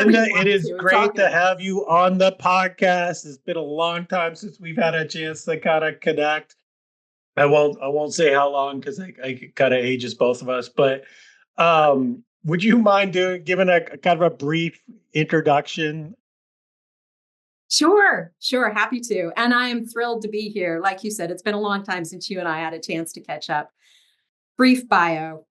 Linda, it is great to have you on the podcast. It's been a long time since we've had a chance to kind of connect. I won't say how long because I kind of ages both of us. But would you mind giving a kind of a brief introduction? Sure. Happy to. And I am thrilled to be here. Like you said, it's been a long time since you and I had a chance to catch up. Brief bio.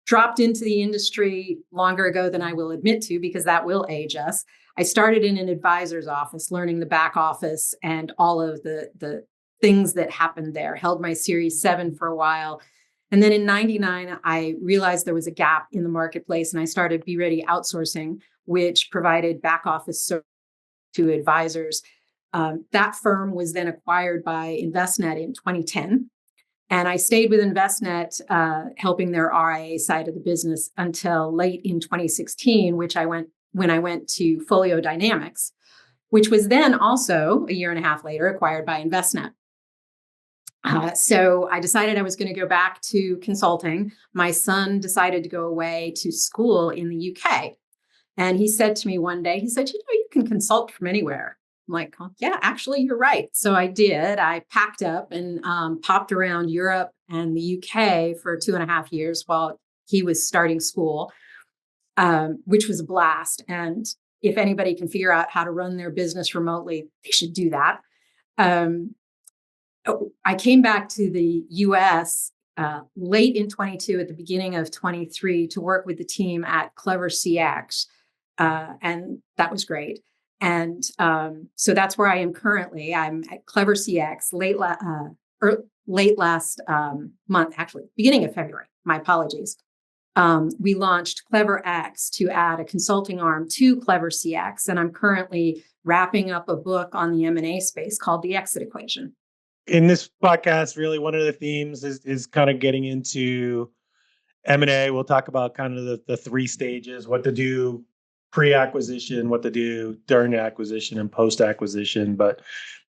Dropped into the industry longer ago than I will admit to, because that will age us. I started in an advisor's office, learning the back office and all of the things that happened there. Held my Series 7 for a while. And then in 99, I realized there was a gap in the marketplace, and I started Be Ready Outsourcing, which provided back office service to advisors. That firm was then acquired by Envestnet in 2010. And I stayed with Envestnet, helping their RIA side of the business until late in 2016, when I went to Folio Dynamics, which was then also a year and a half later acquired by Envestnet. So I decided I was going to go back to consulting. My son decided to go away to school in the UK. And he said to me one day, you can consult from anywhere. I'm like, oh, yeah, actually, you're right. So I did. I packed up and popped around Europe and the UK for 2.5 years while he was starting school, which was a blast. And if anybody can figure out how to run their business remotely, they should do that. I came back to the US late in 22, at the beginning of 23, to work with the team at Clever CX. And that was great. And so that's where I am currently. I'm at Clever CX late last month, actually, beginning of February. My apologies. We launched Clever X to add a consulting arm to Clever CX. And I'm currently wrapping up a book on the M&A space called The Exit Equation. In this podcast, really one of the themes is kind of getting into M&A. We'll talk about kind of the 3 stages, what to do pre-acquisition, what to do during acquisition and post-acquisition. But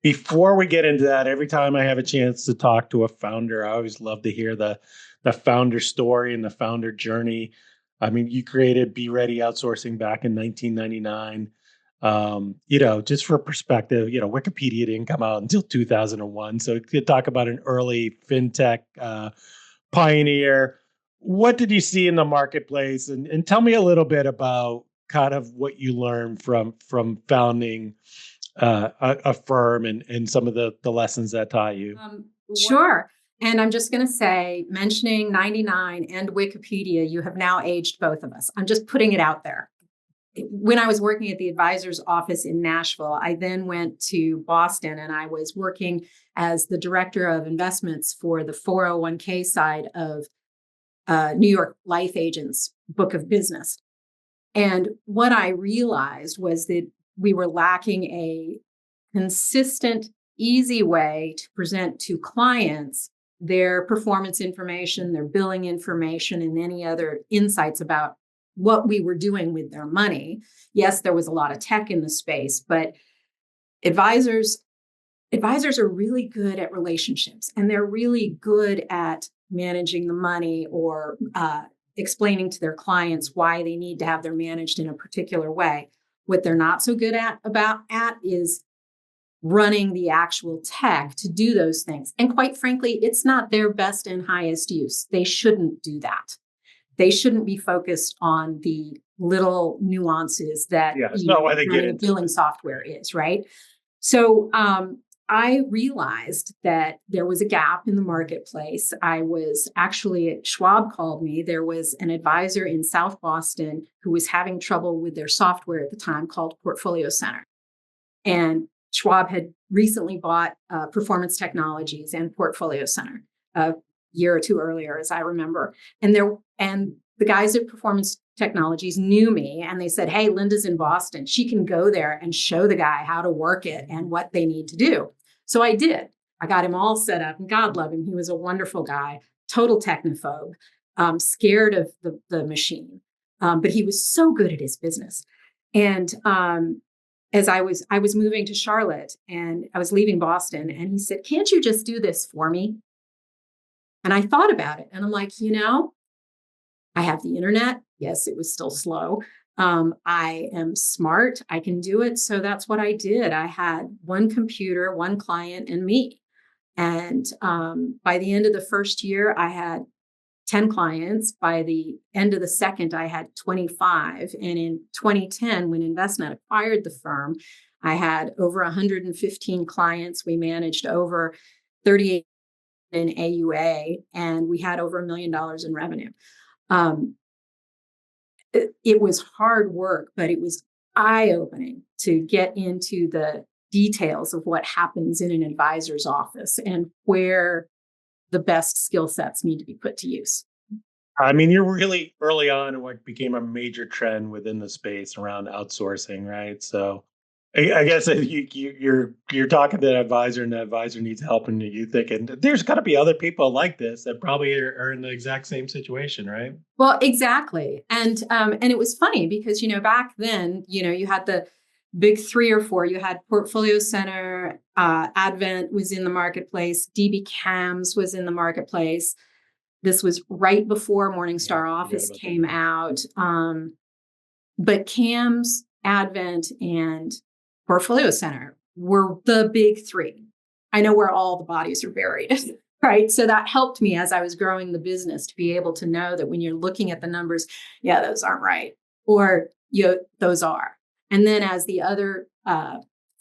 before we get into that, every time I have a chance to talk to a founder, I always love to hear the founder story and the founder journey. I mean, you created Be Ready Outsourcing back in 1999. Just for perspective, Wikipedia didn't come out until 2001. So to talk about an early fintech pioneer, what did you see in the marketplace? And tell me a little bit about kind of what you learned from founding a firm and some of the lessons that taught you. Sure. And I'm just going to say, mentioning 99 and Wikipedia, you have now aged both of us. I'm just putting it out there. When I was working at the advisor's office in Nashville, I then went to Boston, and I was working as the director of investments for the 401k side of New York Life Agents' book of business. And what I realized was that we were lacking a consistent, easy way to present to clients their performance information, their billing information, and any other insights about what we were doing with their money. Yes, there was a lot of tech in the space, but advisors are really good at relationships, and they're really good at managing the money or explaining to their clients why they need to have their managed in a particular way. What they're not so good at is running the actual tech to do those things. And quite frankly, it's not their best and highest use. They shouldn't do that. They shouldn't be focused on the little nuances that running a billing software is, right? So I realized that there was a gap in the marketplace. Schwab called me. There was an advisor in South Boston who was having trouble with their software at the time called Portfolio Center. And Schwab had recently bought Performance Technologies and Portfolio Center a year or two earlier, as I remember. And the guys at Performance Technologies knew me, and they said, "Hey, Linda's in Boston. She can go there and show the guy how to work it and what they need to do." So I did. I got him all set up, and God love him. He was a wonderful guy, total technophobe, scared of the machine, but he was so good at his business. And as I was moving to Charlotte, and I was leaving Boston, and he said, "Can't you just do this for me?" And I thought about it, and I'm like, I have the internet. Yes, it was still slow. I am smart. I can do it. So that's what I did. I had one computer, one client, and me. And by the end of the first year, I had 10 clients. By the end of the second, I had 25. And in 2010, when Envestnet acquired the firm, I had over 115 clients. We managed over 38 in AUA, and we had over $1 million in revenue. It was hard work, but it was eye-opening to get into the details of what happens in an advisor's office and where the best skill sets need to be put to use. I mean, you're really early on in what became a major trend within the space around outsourcing, right? So I guess if you're talking to an advisor and the advisor needs help, and you thinking there's got to be other people like this that probably are in the exact same situation, right? Well, exactly. And it was funny because, back then, you had the big 3 or 4. You had Portfolio Center, Advent was in the marketplace, DB Cams was in the marketplace. This was right before Morningstar Office came out. But Cams, Advent, and Portfolio Center were the big 3. I know where all the bodies are buried. Right. So that helped me as I was growing the business to be able to know that when you're looking at the numbers, yeah, those aren't right. Or, those are. And then as the other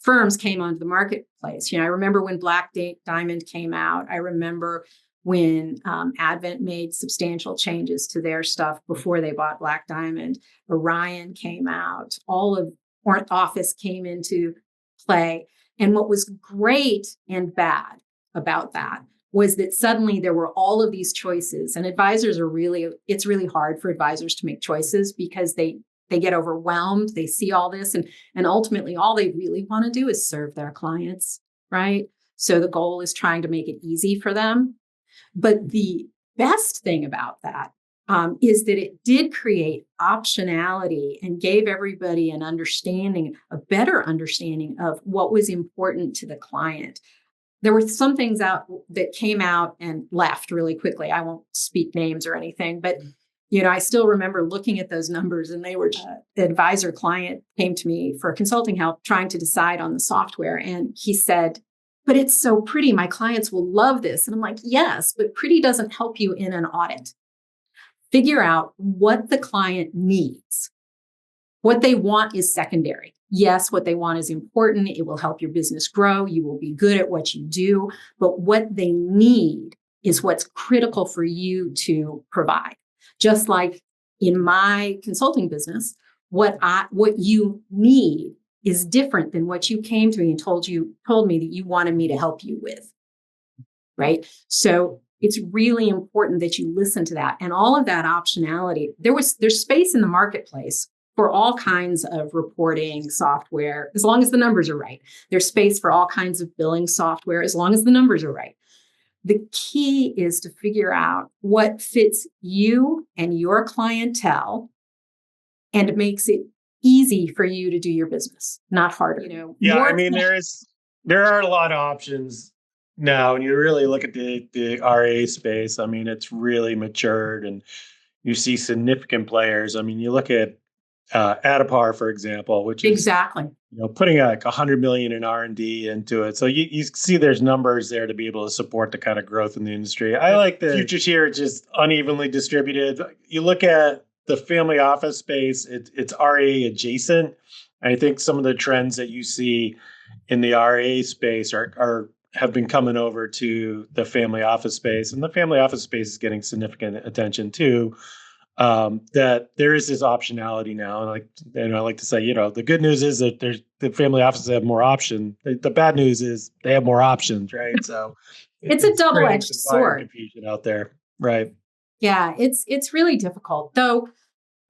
firms came onto the marketplace, I remember when Black Diamond came out. I remember when Advent made substantial changes to their stuff before they bought Black Diamond. Orion came out. All of Office came into play. And what was great and bad about that was that suddenly there were all of these choices, and advisors it's really hard for advisors to make choices because they get overwhelmed. They see all this and ultimately all they really want to do is serve their clients, right? So the goal is trying to make it easy for them. But the best thing about that is that it did create optionality and gave everybody a better understanding of what was important to the client. There were some things out that came out and left really quickly. I won't speak names or anything, but I still remember looking at those numbers, and they were the advisor client came to me for consulting help trying to decide on the software. And he said, "But it's so pretty. My clients will love this." And I'm like, "Yes, but pretty doesn't help you in an audit. Figure out what the client needs. What they want is secondary. Yes, what they want is important. It will help your business grow. You will be good at what you do. But what they need is what's critical for you to provide." Just like in my consulting business, what you need is different than what you came to me and told me that you wanted me to help you with. Right? So it's really important that you listen to that. And all of that optionality, there's space in the marketplace for all kinds of reporting software, as long as the numbers are right. There's space for all kinds of billing software, as long as the numbers are right. The key is to figure out what fits you and your clientele and makes it easy for you to do your business, not harder. Yeah, I mean, there are a lot of options now, and you really look at the RA space. I mean, it's really matured, and you see significant players. I mean, you look at Adipar, for example, which is exactly putting like $100 million in R&D into it. So you see there's numbers there to be able to support the kind of growth in the industry. I like the futures here, just unevenly distributed. You look at the family office space, it's RA adjacent. I think some of the trends that you see in the RA space have been coming over to the family office space, and the family office space is getting significant attention too. That there is this optionality now, and I like to say, the good news is that the family offices have more options. The bad news is they have more options, right? So it's a double-edged sword. Confusion out there, right? Yeah, it's really difficult, though.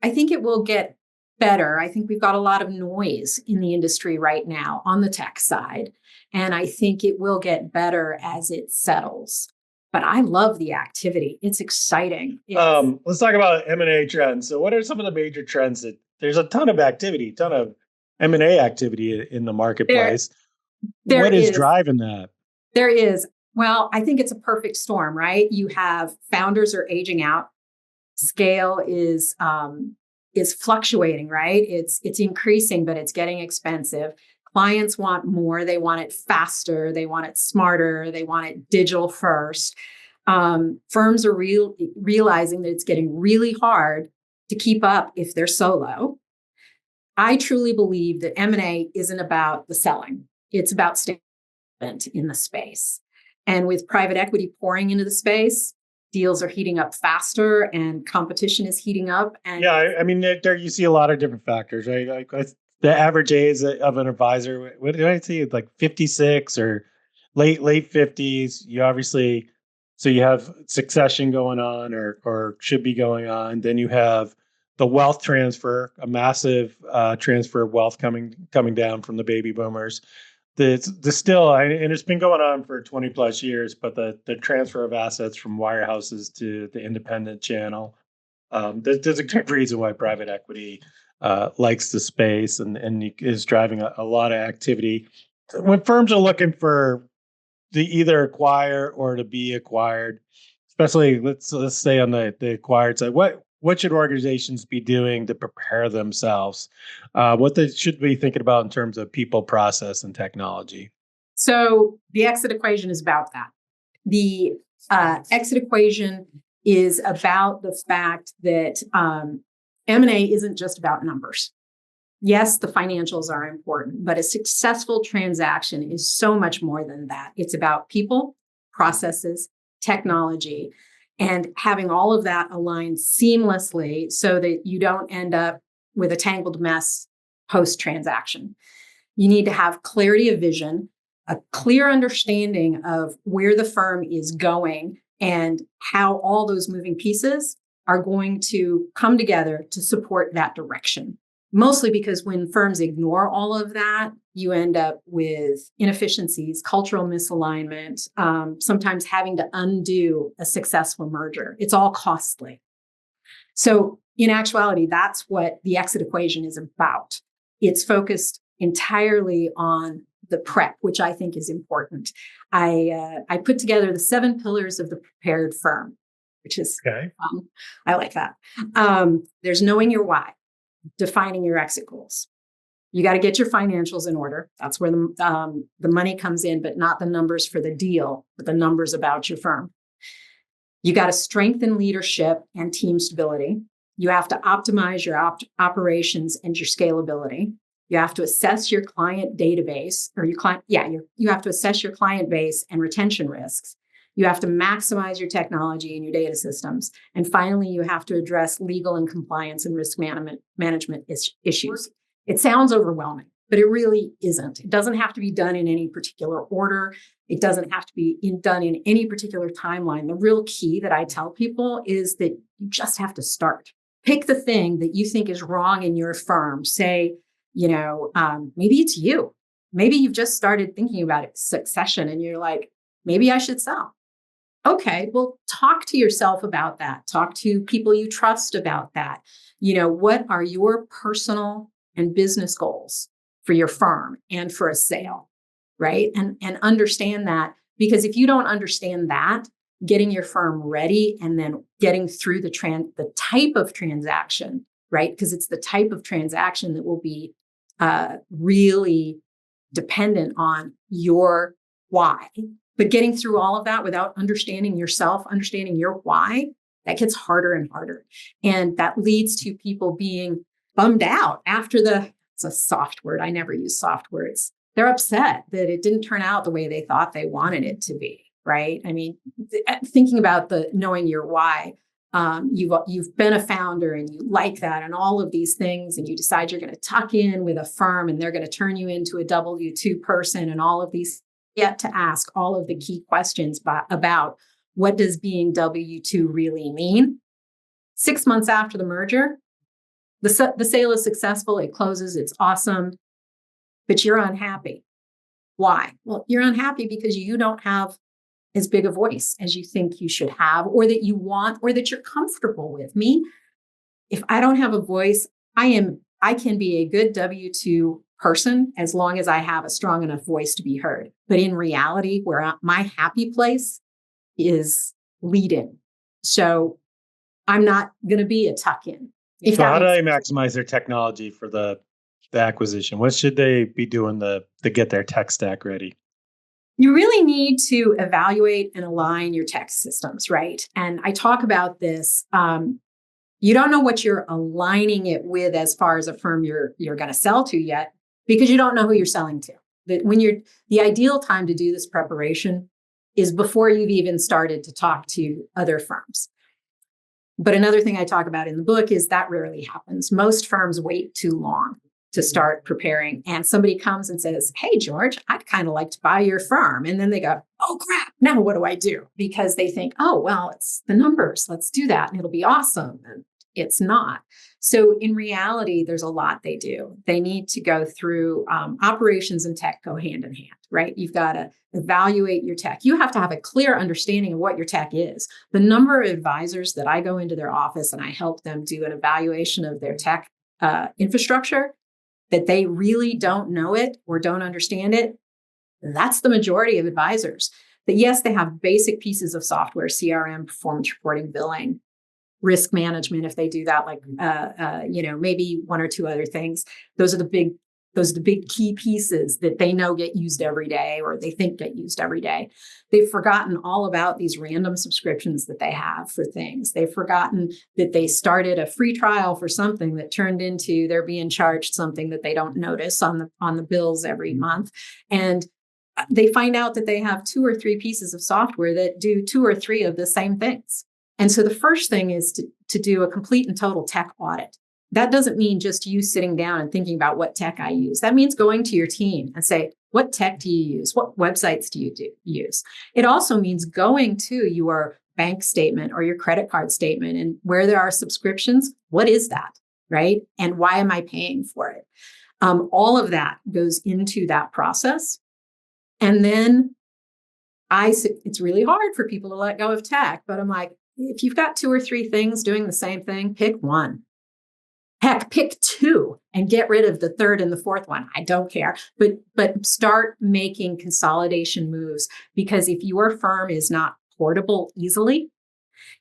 I think it will get better. I think we've got a lot of noise in the industry right now on the tech side, and I think it will get better as it settles. But I love the activity. It's exciting. Let's talk about M&A trends. So what are some of the major trends that there's a ton of activity, ton of M&A activity in the marketplace? What is driving that? There is. Well, I think it's a perfect storm, right? You have founders are aging out. Scale is is fluctuating, right? It's increasing, but it's getting expensive. Clients want more. They want it faster. They want it smarter. They want it digital first. Firms are realizing that it's getting really hard to keep up if they're solo. I truly believe that M&A isn't about the selling. It's about staying in the space. And with private equity pouring into the space, deals are heating up faster and competition is heating up. And yeah, I mean, there you see a lot of different factors, right? Like the average age of an advisor, what did I see? Like 56 or late 50s. You obviously, so you have succession going on or should be going on. Then you have the wealth transfer, a massive transfer of wealth coming down from the baby boomers. The still, and it's been going on for 20 plus years, but the transfer of assets from wirehouses to the independent channel. There's a good reason why private equity likes the space and is driving a lot of activity. When firms are looking for to either acquire or to be acquired, especially let's say on the acquired side, what should organizations be doing to prepare themselves? What they should be thinking about in terms of people, process, and technology? so the exit equation is about that. The exit equation is about the fact that M&A isn't just about numbers. Yes, the financials are important, but a successful transaction is so much more than that. It's about people, processes, technology, and having all of that aligned seamlessly so that you don't end up with a tangled mess post-transaction. You need to have clarity of vision, a clear understanding of where the firm is going and how all those moving pieces are going to come together to support that direction. Mostly because when firms ignore all of that, you end up with inefficiencies, cultural misalignment, sometimes having to undo a successful merger. It's all costly. So in actuality, that's what the exit equation is about. It's focused entirely on the prep, which I think is important. I put together the 7 pillars of the prepared firm, which is Okay. I like that. There's knowing your why, defining your exit goals. You got to get your financials in order. That's where the money comes in, but not the numbers for the deal, but the numbers about your firm. You got to strengthen leadership and team stability. You have to optimize your operations and your scalability. You have to assess your client database or you have to assess your client base and retention risks. You have to maximize your technology and your data systems. And finally, you have to address legal and compliance and risk management issues. It sounds overwhelming, but it really isn't. It doesn't have to be done in any particular order. It doesn't have to be done in any particular timeline. The real key that I tell people is that you just have to start. Pick the thing that you think is wrong in your firm. Say, maybe it's you. Maybe you've just started thinking about it, succession, and you're like, maybe I should sell. Okay, well, talk to yourself about that. Talk to people you trust about that. What are your personal and business goals for your firm and for a sale, right? And understand that, because if you don't understand that, getting your firm ready and then getting through the type of transaction, right? Because it's the type of transaction that will be really dependent on your why. But getting through all of that without understanding yourself, understanding your why, that gets harder and harder. And that leads to people being bummed out after it's a soft word. I never use soft words. They're upset that it didn't turn out the way they thought they wanted it to be, right? I mean, thinking about the knowing your why, you've been a founder and you like that and all of these things, and you decide you're going to tuck in with a firm and they're going to turn you into a W-2 person and all of these, yet to ask all of the key questions about what does being W-2 really mean. 6 months after the merger, the sale is successful, it closes, it's awesome, but you're unhappy. Why? Well, you're unhappy because you don't have as big a voice as you think you should have, or that you want, or that you're comfortable with. Me, if I don't have a voice, I can be a good W-2 person as long as I have a strong enough voice to be heard. But in reality, my happy place is leading. So I'm not going to be a tuck-in. If So that how do makes they sense. maximize their technology for the acquisition? What should they be doing to get their tech stack ready? You really need to evaluate and align your tech systems, right? And I talk about this. You don't know what you're aligning it with as far as a firm you're going to sell to yet, because you don't know who you're selling to. That when you're the ideal time to do this preparation is before you've even started to talk to other firms. But another thing I talk about in the book is that rarely happens. Most firms wait too long to start preparing. And somebody comes and says, "Hey, George, I'd kind of like to buy your firm." And then they go, "Oh, crap, now what do I do?" Because they think, "Oh, well, it's the numbers. Let's do that. And it'll be awesome." And it's not. So in reality, there's a lot they do. They need to go through operations and tech go hand in hand, right? You've got to evaluate your tech. You have to have a clear understanding of what your tech is. The number of advisors that I go into their office and I help them do an evaluation of their tech infrastructure, that they really don't know it or don't understand it, that's the majority of advisors. That yes, they have basic pieces of software, CRM, performance reporting, billing, risk management, if they do that, like maybe one or two other things. Those are the big key pieces that they know get used every day, or they think get used every day. They've forgotten all about these random subscriptions that they have for things. They've forgotten that they started a free trial for something that turned into they're being charged something that they don't notice on the bills every month. And they find out that they have 2 or 3 pieces of software that do 2 or 3 of the same things. And so the first thing is to do a complete and total tech audit. That doesn't mean just you sitting down and thinking about what tech I use. That means going to your team and say, what tech do you use? What websites do you use? It also means going to your bank statement or your credit card statement, and where there are subscriptions, what is that, right? And why am I paying for it? All of that goes into that process. And then it's really hard for people to let go of tech, but I'm like, if you've got 2 or 3 things doing the same thing, pick one. Heck, pick 2 and get rid of the third and the fourth one. I don't care, but start making consolidation moves, because if your firm is not portable easily,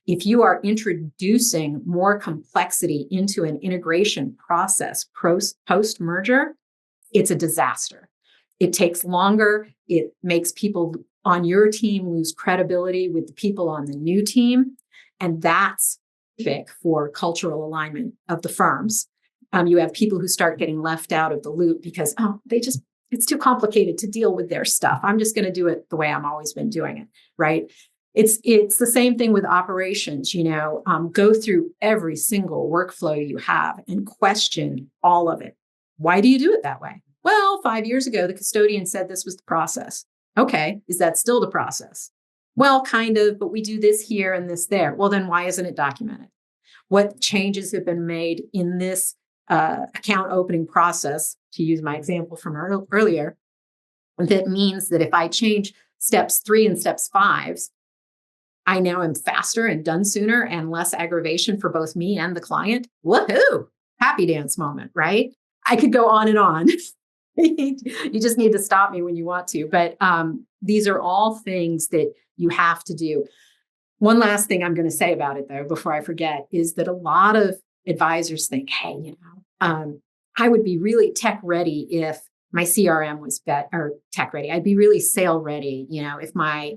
if you are introducing more complexity into an integration process post-merger, it's a disaster. It takes longer. It makes people on your team lose credibility with the people on the new team. And that's big for cultural alignment of the firms. You have people who start getting left out of the loop because, it's too complicated to deal with their stuff. I'm just going to do it the way I've always been doing it, right? It's the same thing with operations. Go through every single workflow you have and question all of it. Why do you do it that way? Well, 5 years ago, the custodian said this was the process. Okay, is that still the process? Well, kind of, but we do this here and this there. Well, then why isn't it documented? What changes have been made in this account opening process, to use my example from earlier, that means that if I change steps 3 and steps 5, I now am faster and done sooner and less aggravation for both me and the client. Woohoo! Happy dance moment, right? I could go on and on. You just need to stop me when you want to. But these are all things that you have to do. One last thing I'm going to say about it, though, before I forget, is that a lot of advisors think, hey, I would be really tech ready if my CRM was or tech ready. I'd be really sale ready, if my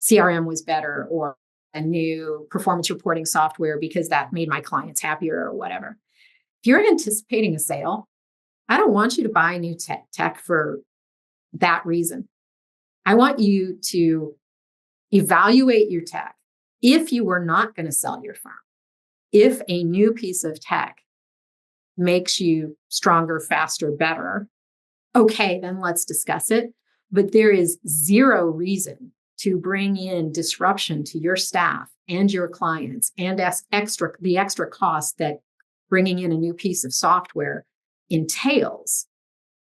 CRM was better, or a new performance reporting software, because that made my clients happier or whatever. If you're anticipating a sale, I don't want you to buy new tech for that reason. I want you to evaluate your tech. If you were not going to sell your firm, if a new piece of tech makes you stronger, faster, better, okay, then let's discuss it. But there is zero reason to bring in disruption to your staff and your clients, and the extra cost that bringing in a new piece of software entails,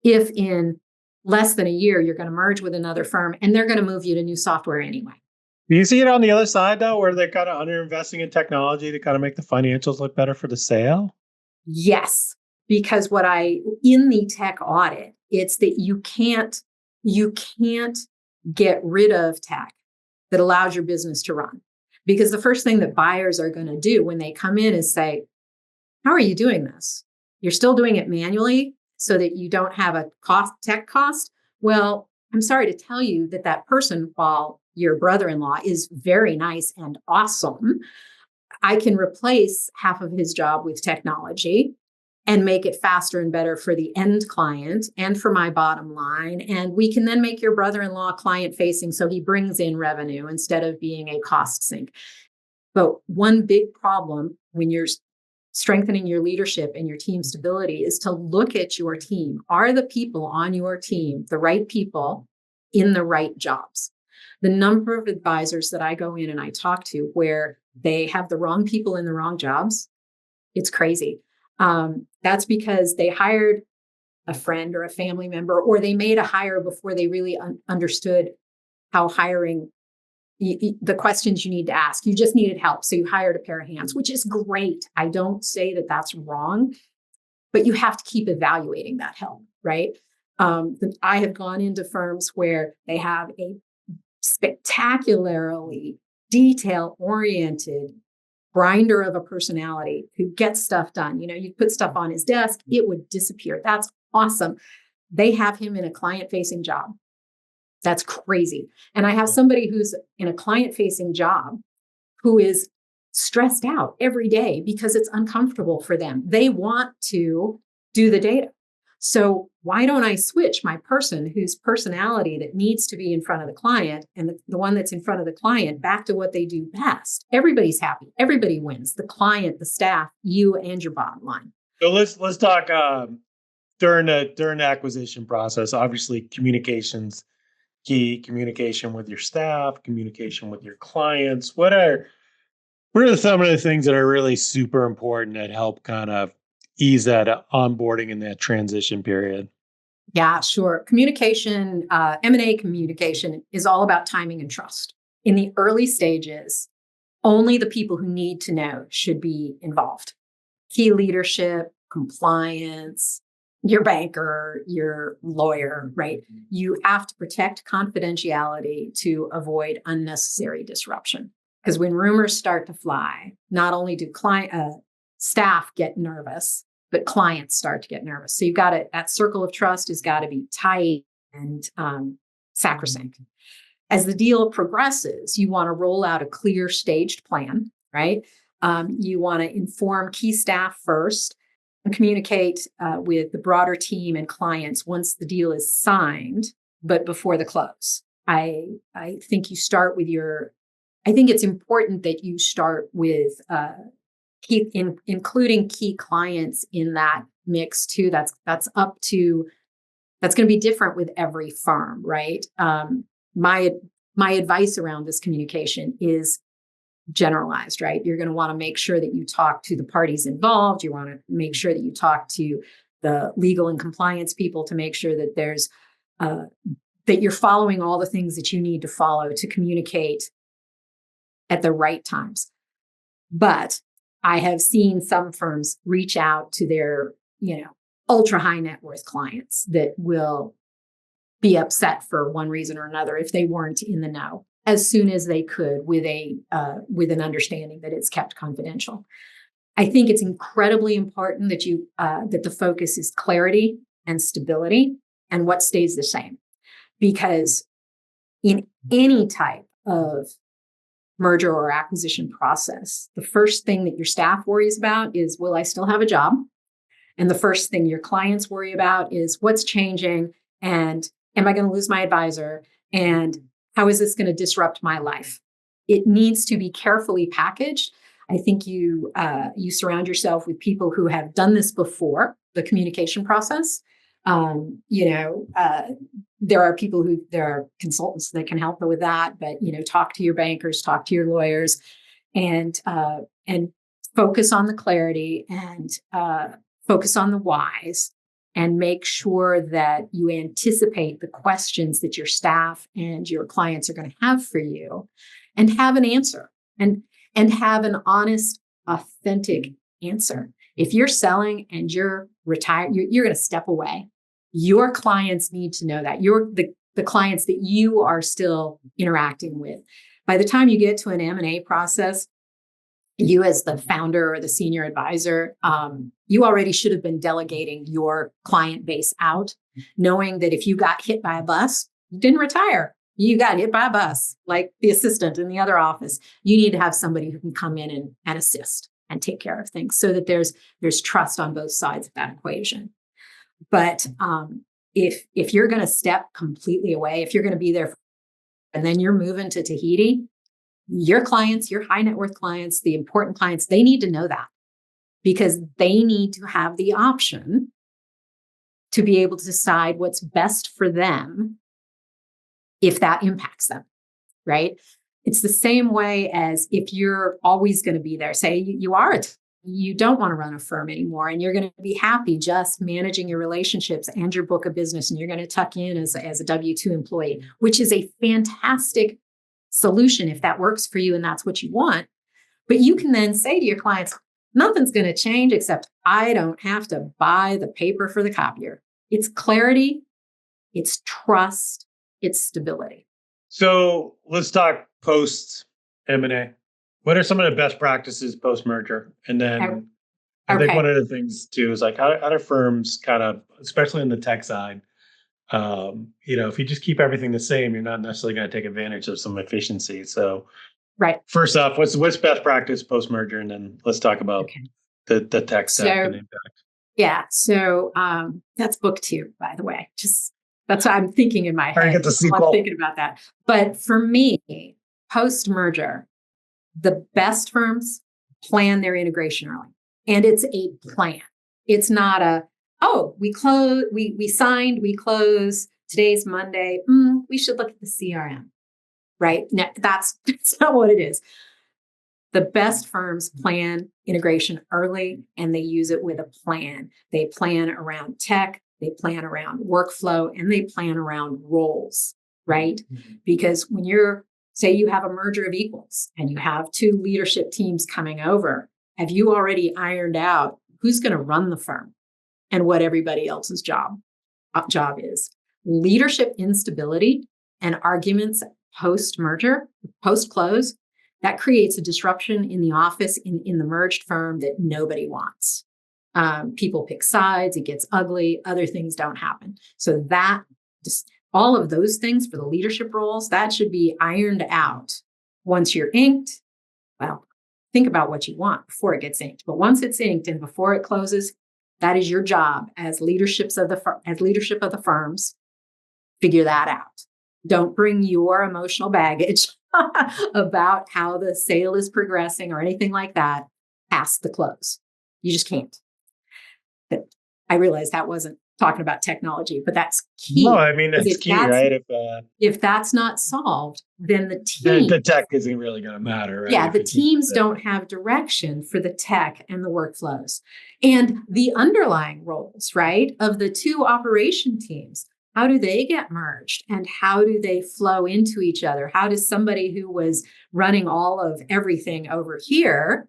if in less than a year you're going to merge with another firm and they're going to move you to new software anyway. Do you see it on the other side, though, where they're kind of underinvesting in technology to kind of make the financials look better for the sale? Yes, because in the tech audit, it's that you can't get rid of tech that allows your business to run. Because the first thing that buyers are going to do when they come in is say, how are you doing this? You're still doing it manually so that you don't have a tech cost. Well, I'm sorry to tell you that that person, while your brother-in-law is very nice and awesome, I can replace half of his job with technology and make it faster and better for the end client and for my bottom line. And we can then make your brother-in-law client facing so he brings in revenue instead of being a cost sink. But one big problem when you're strengthening your leadership and your team stability is to look at your team. Are the people on your team the right people in the right jobs? The number of advisors that I go in and I talk to where they have the wrong people in the wrong jobs, it's crazy. That's because they hired a friend or a family member, or they made a hire before they really understood how hiring, the questions you need to ask. You just needed help. So you hired a pair of hands, which is great. I don't say that that's wrong, but you have to keep evaluating that help, right? I have gone into firms where they have a spectacularly detail-oriented grinder of a personality who gets stuff done. You put stuff on his desk, it would disappear. That's awesome. They have him in a client-facing job. That's crazy. And I have somebody who's in a client-facing job who is stressed out every day because it's uncomfortable for them. They want to do the data. So why don't I switch my person whose personality that needs to be in front of the client and the one that's in front of the client back to what they do best? Everybody's happy. Everybody wins. The client, the staff, you, and your bottom line. So let's talk during the acquisition process. Obviously, communications key. Communication with your staff, communication with your clients. What are some of the things that are really super important that help kind of ease that onboarding in that transition period? Yeah, sure. Communication, M&A communication is all about timing and trust. In the early stages, only the people who need to know should be involved. Key leadership, compliance, your banker, your lawyer, right? You have to protect confidentiality to avoid unnecessary disruption. Because when rumors start to fly, not only do staff get nervous, but clients start to get nervous. So that circle of trust has got to be tight and sacrosanct. As the deal progresses, you want to roll out a clear staged plan, right? You want to inform key staff first and communicate with the broader team and clients once the deal is signed, but before the close. I think you start with I think it's important that you start with including key clients in that mix too. That's going to be different with every firm, right? My advice around this communication is generalized, right? You're going to want to make sure that you talk to the parties involved. You want to make sure that you talk to the legal and compliance people to make sure that there's that you're following all the things that you need to follow to communicate at the right times. But I have seen some firms reach out to their, ultra high net worth clients that will be upset for one reason or another if they weren't in the know as soon as they could with an understanding that it's kept confidential. I think it's incredibly important that that the focus is clarity and stability and what stays the same, because in any type of merger or acquisition process, the first thing that your staff worries about is, will I still have a job? And the first thing your clients worry about is, what's changing? And am I going to lose my advisor? And how is this going to disrupt my life? It needs to be carefully packaged. I think you surround yourself with people who have done this before, the communication process. There are consultants that can help with that, but talk to your bankers, talk to your lawyers, and focus on the clarity and focus on the whys, and make sure that you anticipate the questions that your staff and your clients are going to have for you, and have an answer and have an honest, authentic answer. If you're selling and you're retired, you're going to step away. Your clients need to know that. The clients that you are still interacting with. By the time you get to an M&A process, you as the founder or the senior advisor, you already should have been delegating your client base out, knowing that if you got hit by a bus, you didn't retire. You got hit by a bus, like the assistant in the other office. You need to have somebody who can come in and assist and take care of things so that there's trust on both sides of that equation. But if you're going to step completely away, if you're going to be there and then you're moving to Tahiti, your clients, your high net worth clients, the important clients, they need to know that because they need to have the option to be able to decide what's best for them if that impacts them, right? It's the same way as if you're always going to be there. Say you don't want to run a firm anymore and you're going to be happy just managing your relationships and your book of business and you're going to tuck in as a W-2 employee, which is a fantastic solution if that works for you and that's what you want. But you can then say to your clients, nothing's going to change except I don't have to buy the paper for the copier. It's clarity, it's trust, it's stability. So let's talk post M&A. What are some of the best practices post merger? And then I think one of the things too is like how do firms kind of, especially in the tech side, if you just keep everything the same, you're not necessarily going to take advantage of some efficiency. So, right. First off, what's best practice post merger, and then let's talk about the tech stack and impact. Yeah. So that's book 2, by the way. Just that's what I'm thinking in my head. I get the sequel. I'm thinking about that. But for me, post merger, the best firms plan their integration early, and it's a plan. It's not we signed, we close. Today's Monday. We should look at the CRM, right? No, that's not what it is. The best firms plan integration early and they use it with a plan. They plan around tech, they plan around workflow, and they plan around roles, right? Mm-hmm. Because when say you have a merger of equals and you have 2 leadership teams coming over, have you already ironed out who's going to run the firm and what everybody else's job is? Leadership instability and arguments post-merger, post-close, that creates a disruption in the office, in the merged firm that nobody wants. People pick sides, it gets ugly, other things don't happen. So all of those things for the leadership roles, that should be ironed out. Once you're inked, well, think about what you want before it gets inked. But once it's inked and before it closes, that is your job as leadership of the firms. Figure that out. Don't bring your emotional baggage about how the sale is progressing or anything like that past the close. You just can't. But I realized that wasn't talking about technology, but that's key. No, I mean, that's key, right? If that's not solved, then the tech isn't really going to matter, right? Yeah, the teams don't have direction for the tech and the workflows. And the underlying roles, right, of the 2 operation teams. How do they get merged and how do they flow into each other? How does somebody who was running all of everything over here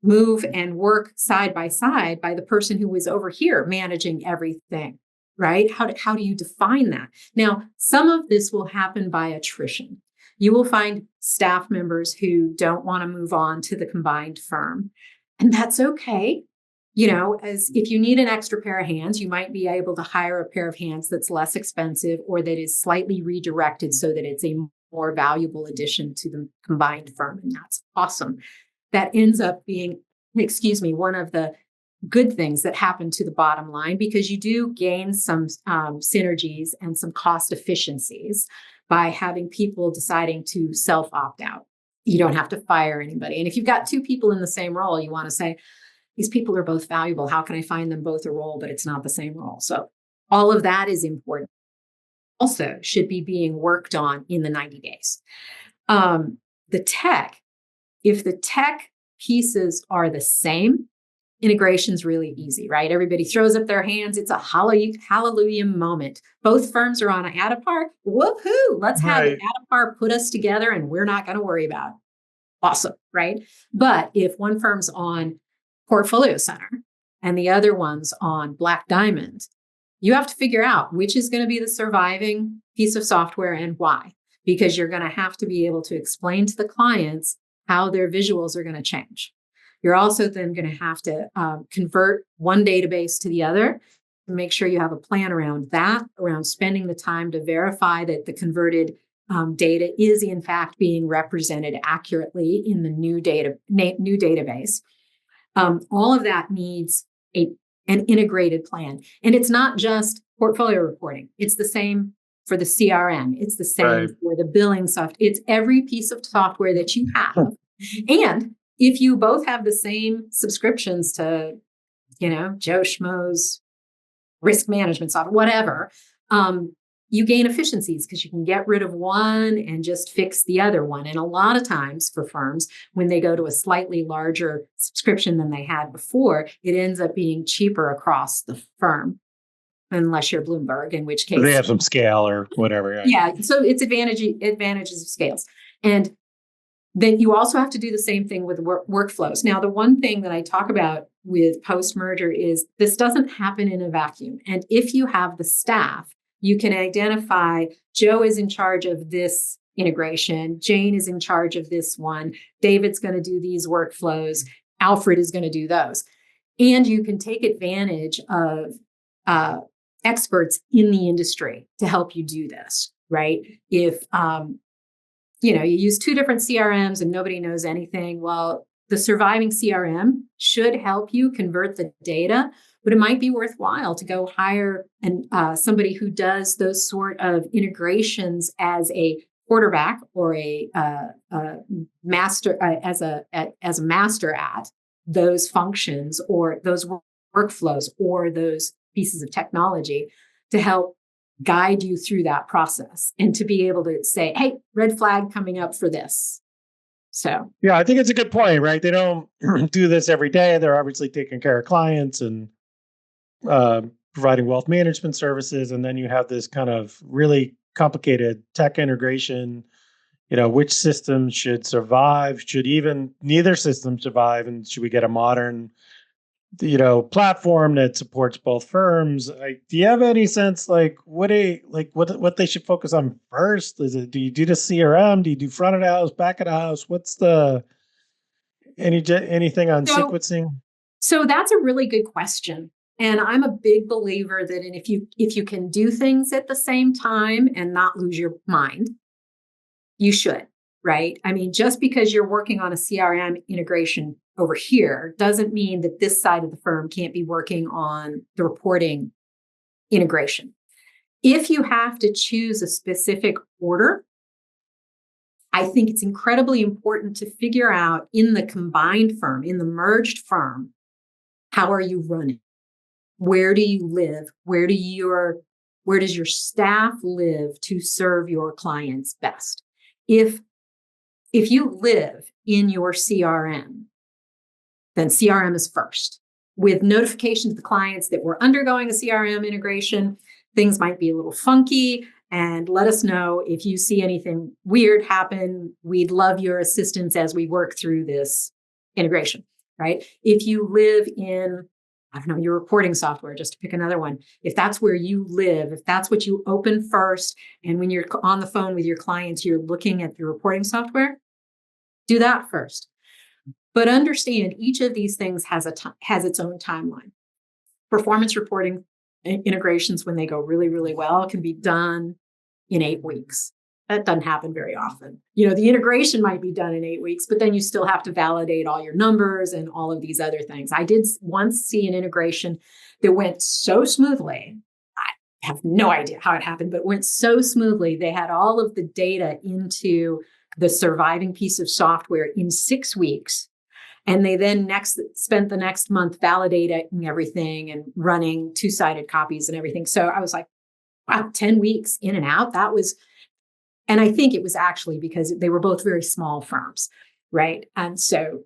move and work side by side by the person who was over here managing everything, right? How do you define that? Now, some of this will happen by attrition. You will find staff members who don't want to move on to the combined firm, and that's okay. As if you need an extra pair of hands, you might be able to hire a pair of hands that's less expensive or that is slightly redirected so that it's a more valuable addition to the combined firm. And that's awesome. That ends up being, one of the good things that happen to the bottom line because you do gain some synergies and some cost efficiencies by having people deciding to self-opt out. You don't have to fire anybody. And if you've got 2 people in the same role, you want to say, these people are both valuable. How can I find them both a role, but it's not the same role? So all of that is important. Also should be being worked on in the 90 days. The tech, if the tech pieces are the same, integration's really easy, right? Everybody throws up their hands. It's a hallelujah moment. Both firms are on Adapar. Woohoo! Let's have Adapar put us together and we're not going to worry about it. Awesome, right? But if one firm's on Portfolio Center and the other one's on Black Diamond, you have to figure out which is going to be the surviving piece of software and why, because you're going to have to be able to explain to the clients how their visuals are going to change. You're also then going to have to convert one database to the other. Make sure you have a plan around that, around spending the time to verify that the converted data is in fact being represented accurately in the new database. All of that needs an integrated plan. And it's not just portfolio reporting. It's the same for the CRM. It's the same for the billing software. It's every piece of software that you have. And if you both have the same subscriptions to, Joe Schmo's risk management software, whatever, you gain efficiencies because you can get rid of one and just fix the other one. And a lot of times for firms, when they go to a slightly larger subscription than they had before, it ends up being cheaper across the firm, unless you're Bloomberg, in which case they have some scale or whatever. Yeah. So it's advantages of scales. And then you also have to do the same thing with workflows. Now, the one thing that I talk about with post-merger is this doesn't happen in a vacuum. And if you have the staff, you can identify Joe is in charge of this integration, Jane is in charge of this one, David's going to do these workflows, Alfred is going to do those. And you can take advantage of experts in the industry to help you do this, right? If you use two different CRMs and nobody knows anything, well, the surviving CRM should help you convert the data, but it might be worthwhile to go hire somebody who does those sort of integrations as a quarterback or a master as a master at those functions or those workflows or those pieces of technology to help guide you through that process and to be able to say, hey, red flag coming up for this. So, yeah, I think it's a good point, right? They don't do this every day. They're obviously taking care of clients and providing wealth management services. And then you have this kind of really complicated tech integration, which system should survive? Should even neither system survive? And should we get a modern platform that supports both firms? Do you have any sense what they should focus on first? Do you do the CRM? Do you do front of the house, back of the house? What's anything on sequencing? So that's a really good question. And I'm a big believer that if you can do things at the same time and not lose your mind, you should, right? I mean, just because you're working on a CRM integration over here doesn't mean that this side of the firm can't be working on the reporting integration. If you have to choose a specific order, I think it's incredibly important to figure out in the combined firm, in the merged firm, how are you running? Where do you live? Where does your staff live to serve your clients best? If you live in your CRM, then CRM is first. With notifications to the clients that we're undergoing a CRM integration, things might be a little funky, and let us know if you see anything weird happen. We'd love your assistance as we work through this integration, right? If you live in, your reporting software, just to pick another one, if that's where you live, if that's what you open first, and when you're on the phone with your clients, you're looking at your reporting software, do that first. But understand each of these things has its own timeline. Performance reporting integrations, when they go really, really well, can be done in 8 weeks. That doesn't happen very often. The integration might be done in 8 weeks, but then you still have to validate all your numbers and all of these other things. I did once see an integration that went so smoothly. I have no idea how it happened, but it went so smoothly. They had all of the data into the surviving piece of software in 6 weeks. And they then spent the next month validating everything and running two-sided copies and everything. So I was like, wow, 10 weeks in and out. And I think it was actually because they were both very small firms, right? And so,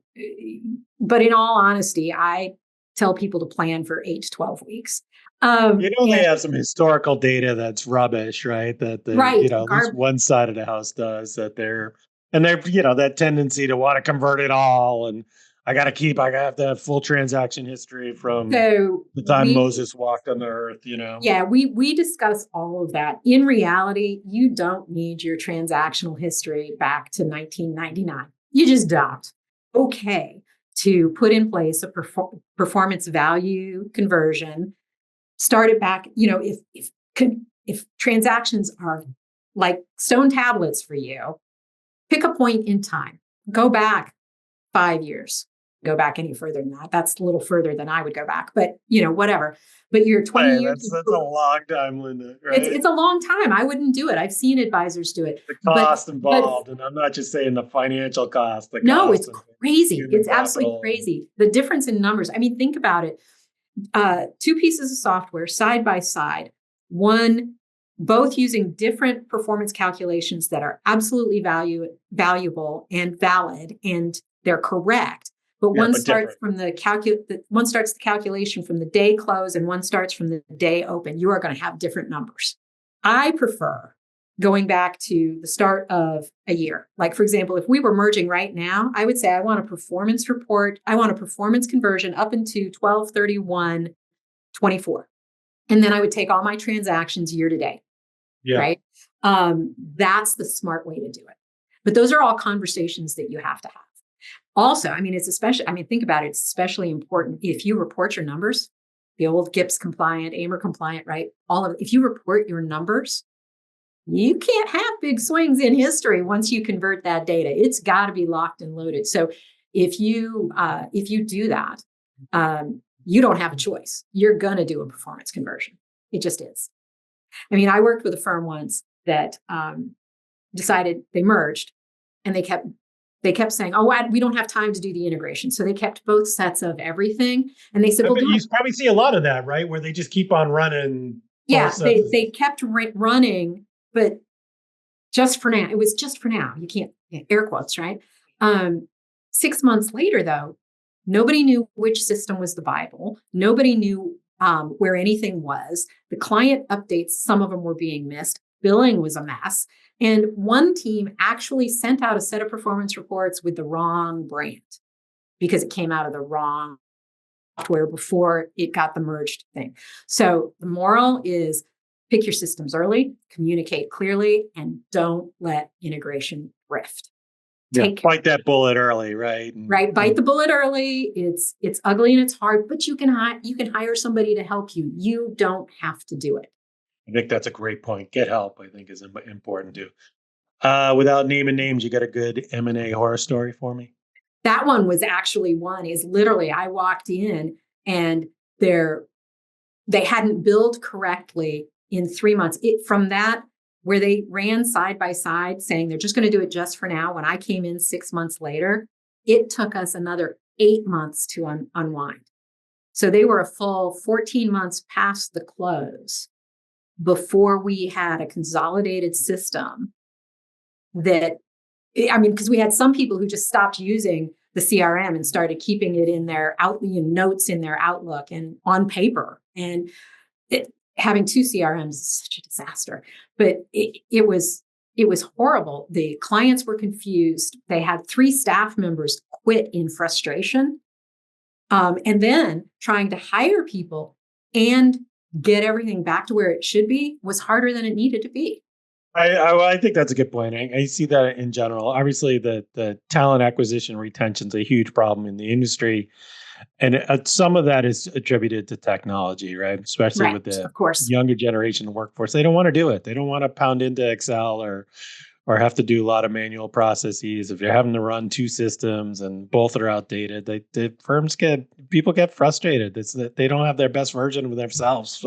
but in all honesty, I tell people to plan for 8 to 12 weeks. They have some historical data that's rubbish, right? That at least one side of the house does that they're that tendency to want to convert it all. And I have to have full transaction history from the time Moses walked on the earth, Yeah, we discuss all of that. In reality, you don't need your transactional history back to 1999. You just don't. Okay. to put in place a performance value conversion. Start it back, if transactions are like stone tablets for you, pick a point in time, go back 5 years, go back any further than that. That's a little further than I would go back, but whatever. But you're 20 Hey, years. that's a long time, Linda, right? It's a long time. I wouldn't do it. I've seen advisors do it. The cost involved, and I'm not just saying the financial cost. No, it's of crazy. It's capital. absolutely crazy. The difference in numbers. I mean, think about it. 2 pieces of software side by side, both using different performance calculations that are absolutely valuable and valid, and they're correct. But one starts from one starts the calculation from the day close, and one starts from the day open. You are going to have different numbers. I prefer going back to the start of a year. Like, for example, if we were merging right now, I would say I want a performance report. I want a performance conversion up into 12/31/24. And then I would take all my transactions year to date. Yeah. Right. That's the smart way to do it. But those are all conversations that you have to have. Also, I mean, think about it. It's especially important if you report your numbers, the old GIPS compliant, AMER compliant, right? If you report your numbers, you can't have big swings in history once you convert that data. It's got to be locked and loaded. So if you do that, you don't have a choice. You're going to do a performance conversion. It just is. I mean, I worked with a firm once that decided they merged, and they kept saying, "Oh, we don't have time to do the integration." So they kept both sets of everything, and they said, "Well, you probably see a lot of that, right? Where they just keep on running." Yeah, they kept running, but just for now. It was just for now. You can't air quotes, right? 6 months later, though, nobody knew which system was the Bible. Nobody knew where anything was. The client updates, some of them were being missed. Billing was a mess. And one team actually sent out a set of performance reports with the wrong brand because it came out of the wrong software before it got the merged thing. So the moral is pick your systems early, communicate clearly, and don't let integration drift. Bite that bullet early, right? Right. Bite the bullet early. It's ugly and it's hard, but you can hire somebody to help you. You don't have to do it. I think that's a great point. Get help, I think, is important too. Without naming names, you got a good M&A horror story for me? That one was actually literally I walked in and they hadn't billed correctly in 3 months. From that, where they ran side by side saying they're just going to do it just for now. When I came in 6 months later, it took us another 8 months to unwind. So they were a full 14 months past the close before we had a consolidated system because we had some people who just stopped using the CRM and started keeping it in their notes in their Outlook and on paper. And having 2 CRMs is such a disaster, but it was horrible. The clients were confused. They had 3 staff members quit in frustration. And then trying to hire people and get everything back to where it should be was harder than it needed to be. I think that's a good point. I see that in general. Obviously, the talent acquisition retention is a huge problem in the industry. And some of that is attributed to technology, right? Especially with the younger generation workforce. They don't want to do it. They don't want to pound into Excel or have to do a lot of manual processes. If you're having to run 2 systems and both are outdated, people get frustrated. It's that they don't have their best version of themselves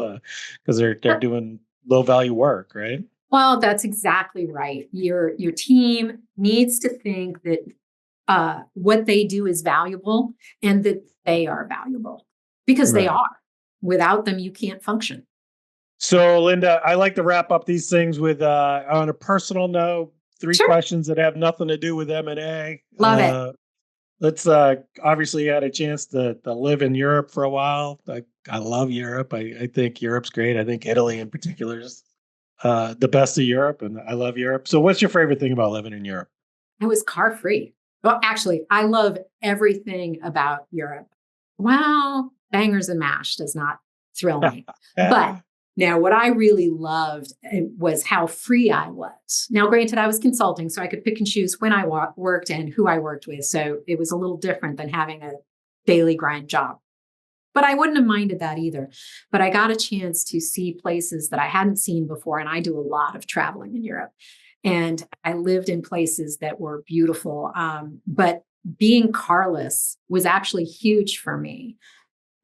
because they're doing low value work, right? Well, that's exactly right. Your team needs to think that what they do is valuable and that they are valuable because they are. Without them, you can't function. So, Linda, I like to wrap up these things with, on a personal note, 3 questions that have nothing to do with M&A. Love it. Let's obviously you had a chance to live in Europe for a while. I love Europe. I think Europe's great. I think Italy in particular is the best of Europe, and I love Europe. So what's your favorite thing about living in Europe? It was car free. Well, actually, I love everything about Europe. Well, bangers and mash does not thrill me. But Now, what I really loved was how free I was. Now, granted, I was consulting, so I could pick and choose when I worked and who I worked with. So it was a little different than having a daily grind job. But I wouldn't have minded that either. But I got a chance to see places that I hadn't seen before. And I do a lot of traveling in Europe. And I lived in places that were beautiful. But being carless was actually huge for me.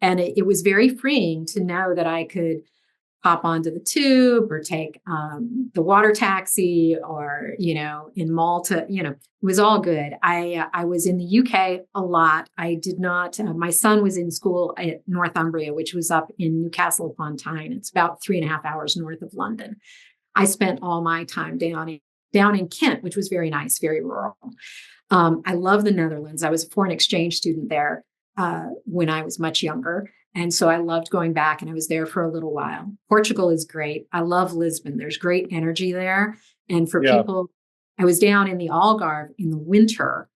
And it was very freeing to know that I could hop onto the tube or take the water taxi, or, in Malta, it was all good. I was in the UK a lot. I did not, my son was in school at Northumbria, which was up in Newcastle upon Tyne. It's about 3.5 hours north of London. I spent all my time down in Kent, which was very nice, very rural. I love the Netherlands. I was a foreign exchange student there when I was much younger. And so I loved going back, and I was there for a little while. Portugal is great. I love Lisbon. There's great energy there. And for people, I was down in the Algarve in the winter,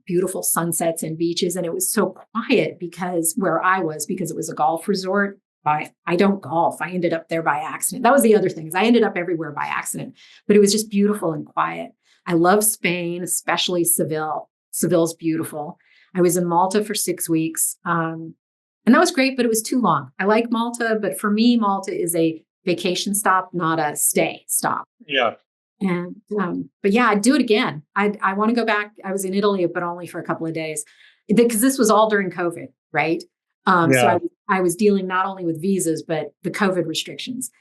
beautiful sunsets and beaches. And it was so quiet because it was a golf resort. I don't golf. I ended up there by accident. That was the other thing, is I ended up everywhere by accident, but it was just beautiful and quiet. I love Spain, especially Seville. Seville's beautiful. I was in Malta for 6 weeks. And that was great, but it was too long. I like Malta, but for me, Malta is a vacation stop, not a stay stop. Yeah. And, but yeah, I'd do it again. I want to go back. I was in Italy, but only for a couple of days, because this was all during COVID, right? So I was dealing not only with visas, but the COVID restrictions.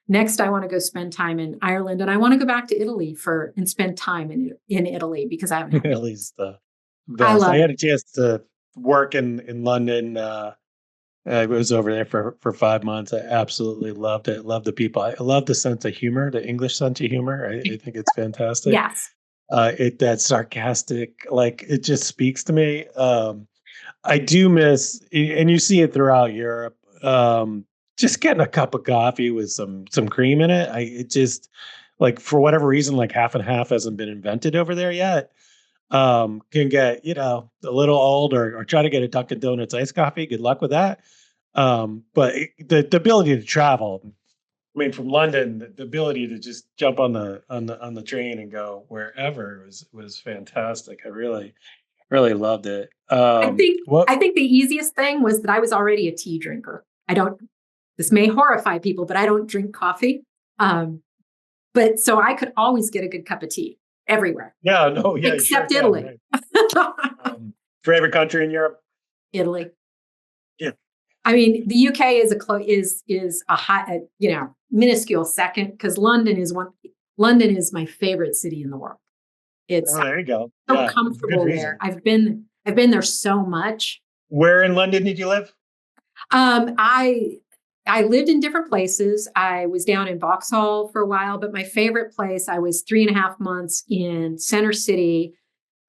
Next, I want to go spend time in Ireland, and I want to go back to Italy and spend time in Italy, because I haven't. Italy's the best. I had a chance to work in London. I was over there for 5 months. I absolutely loved it. Love the people. I love the sense of humor, the English sense of humor. I think it's fantastic. Yes. That sarcastic, like, it just speaks to me. I do miss, and you see it throughout Europe, just getting a cup of coffee with some cream in it. It just, like, for whatever reason, like half and half hasn't been invented over there yet. Can get, a little old, or try to get a Dunkin' Donuts iced coffee. Good luck with that. But the ability to travel, I mean, from London, the ability to just jump on the train and go wherever was fantastic. I really, really loved it. I think the easiest thing was that I was already a tea drinker. This may horrify people, but I don't drink coffee. But so I could always get a good cup of tea everywhere. Yeah, no, yeah. Except Italy. Right. Favorite country in Europe? Italy. Yeah. I mean, the UK is a high, minuscule second, because London is my favorite city in the world. It's there you go. So comfortable there. I've been there so much. Where in London did you live? I lived in different places. I was down in Vauxhall for a while, but my favorite place, I was 3.5 months in Center City,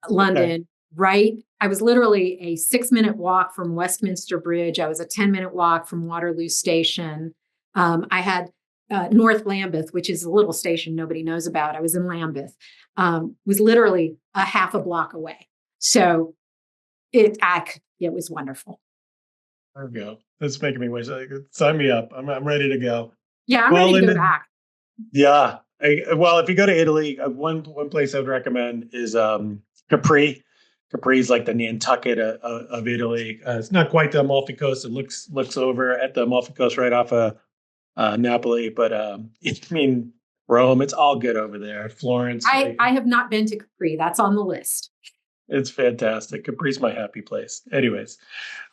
London. Okay. Right. I was literally a 6-minute walk from Westminster Bridge. I was a 10-minute walk from Waterloo Station. I had North Lambeth, which is a little station nobody knows about. I was in Lambeth, was literally a half a block away. So it was wonderful. There we go. That's making me wish. Sign me up. I'm ready to go. Yeah, I'm ready to go back. Yeah. Well, if you go to Italy, one place I would recommend is Capri. Capri is like the Nantucket of Italy. It's not quite the Amalfi Coast. It looks over at the Amalfi Coast right off of Napoli, but Rome. It's all good over there. Florence. I have not been to Capri. That's on the list. It's fantastic. Capri's my happy place. Anyways,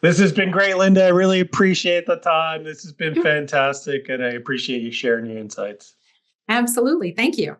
this has been great, Linda. I really appreciate the time. This has been fantastic, and I appreciate you sharing your insights. Absolutely. Thank you.